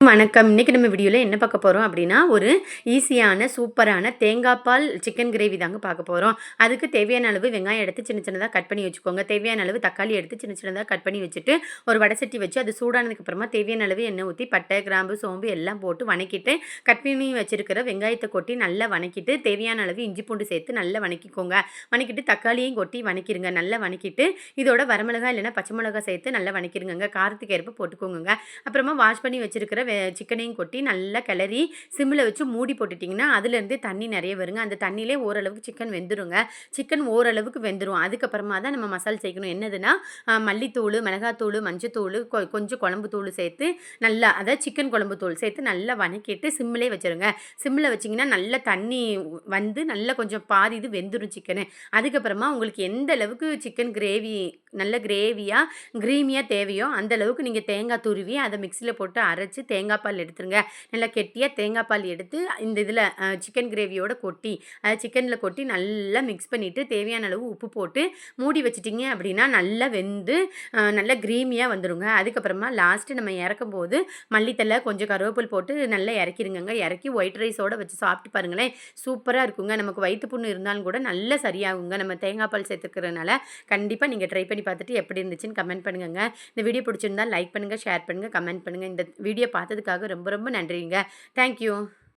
வணக்கம். இன்னைக்கு நம்ம வீடியோல என்ன பார்க்க போறோம் அப்படின்னா, ஒரு ஈஸியான, சூப்பரான தேங்காய் பால் சிக்கன் கிரேவி தாங்க பார்க்க போறோம். அதுக்கு தேவையான அளவு வெங்காயம் எடுத்து சின்ன சின்னதா கட் பண்ணி வச்சுக்கோங்க. தேவையான அளவு தக்காளி எடுத்து சின்ன சின்னதா கட் பண்ணி வச்சுட்டு, ஒரு வடை சட்டி வச்சு அது சூடானதுக்கு அப்புறமா தேவையான அளவு எண்ணெய் ஊத்தி பட்டை, கிராம்பு, சோம்பு எல்லாம் போட்டு வணக்கிட்டு, கட் பண்ணி வச்சிருக்கிற வெங்காயத்த கொட்டி நல்லா வணக்கிட்டு, தேவையான அளவு இஞ்சி பூண்டு சேர்த்து நல்லா வணக்கிக்கோங்க. வணக்கிட்டு தக்காளியும் கொட்டி வணக்கிருங்க. நல்லா வணக்கிட்டு, இதோட வரமிளகாய் இல்லைன்னா பச்சை மிளகாய் சேர்த்து நல்லா வணக்கிருங்கங்க. காரத்துக்கு ஏற்ப போட்டுக்கோங்கங்க. அப்புறமா வாஷ் பண்ணி வச்சிருக்கிற சிக்கனையும் கொட்டி நல்லா கிளறி சிம்மில் வச்சு மூடி போட்டுட்டிங்கன்னா அதுலேருந்து தண்ணி நிறைய வருங்க. அந்த தண்ணியிலே ஓரளவுக்கு சிக்கன் வெந்துருங்க. சிக்கன் ஓரளவுக்கு வெந்துடும். அதுக்கப்புறமா தான் நம்ம மசாலா சேர்க்கணும். என்னதுன்னா மல்லித்தூள், மிளகாத்தூள், மஞ்சத்தூள், கொஞ்சம் குழம்பு தூள் சேர்த்து நல்லா, அதாவது சிக்கன் குழம்பு தூள் சேர்த்து நல்லா வணக்கிட்டு சிம்மிலே வச்சுருங்க. சிம்மில் வச்சிங்கன்னா நல்லா தண்ணி வந்து நல்லா கொஞ்சம் பாதி இது வெந்துடும் சிக்கனு. அதுக்கப்புறமா உங்களுக்கு எந்த அளவுக்கு சிக்கன் கிரேவி நல்ல கிரேவியாக க்ரீமியாக தேவையோ அந்த அளவுக்கு நீங்கள் தேங்காய் துருவி அதை மிக்சியில் போட்டு அரைச்சி தேங்காய் பால் எடுத்துருங்க. நல்லா கெட்டியாக தேங்காய் பால் எடுத்து இந்த இதில் சிக்கன் கிரேவியோட கொட்டி சிக்கனில் கொட்டி நல்லா மிக்ஸ் பண்ணிவிட்டு தேவையான அளவு உப்பு போட்டு மூடி வச்சிட்டிங்க அப்படின்னா நல்லா வெந்து நல்லா க்ரீமியாக வந்துடுங்க. அதுக்கப்புறமா லாஸ்ட்டு நம்ம இறக்கும் போது மல்லித்தலை கொஞ்சம் கருவேப்பில் போட்டு நல்லா இறக்கிருங்க. இறக்கி ஒயிட் ரைஸோடு வச்சு சாப்பிட்டு பாருங்களேன், சூப்பராக இருக்குங்க. நமக்கு வயிற்று புண்ணு இருந்தாலும் கூட நல்லா சரியாகுங்க. நம்ம தேங்காய் பால் சேர்த்துக்கிறதுனால கண்டிப்பாக நீங்கள் ட்ரை பண்ணி பார்த்துட்டு எப்படி இருந்துச்சுன்னு கமெண்ட் பண்ணுங்க. இந்த வீடியோ பிடிச்சிருந்தா லைக் பண்ணுங்கள், ஷேர் பண்ணுங்கள், கமெண்ட் பண்ணுங்கள். இந்த வீடியோ பார்த்ததுக்காக ரொம்ப ரொம்ப நன்றிங்க. தேங்க்யூ.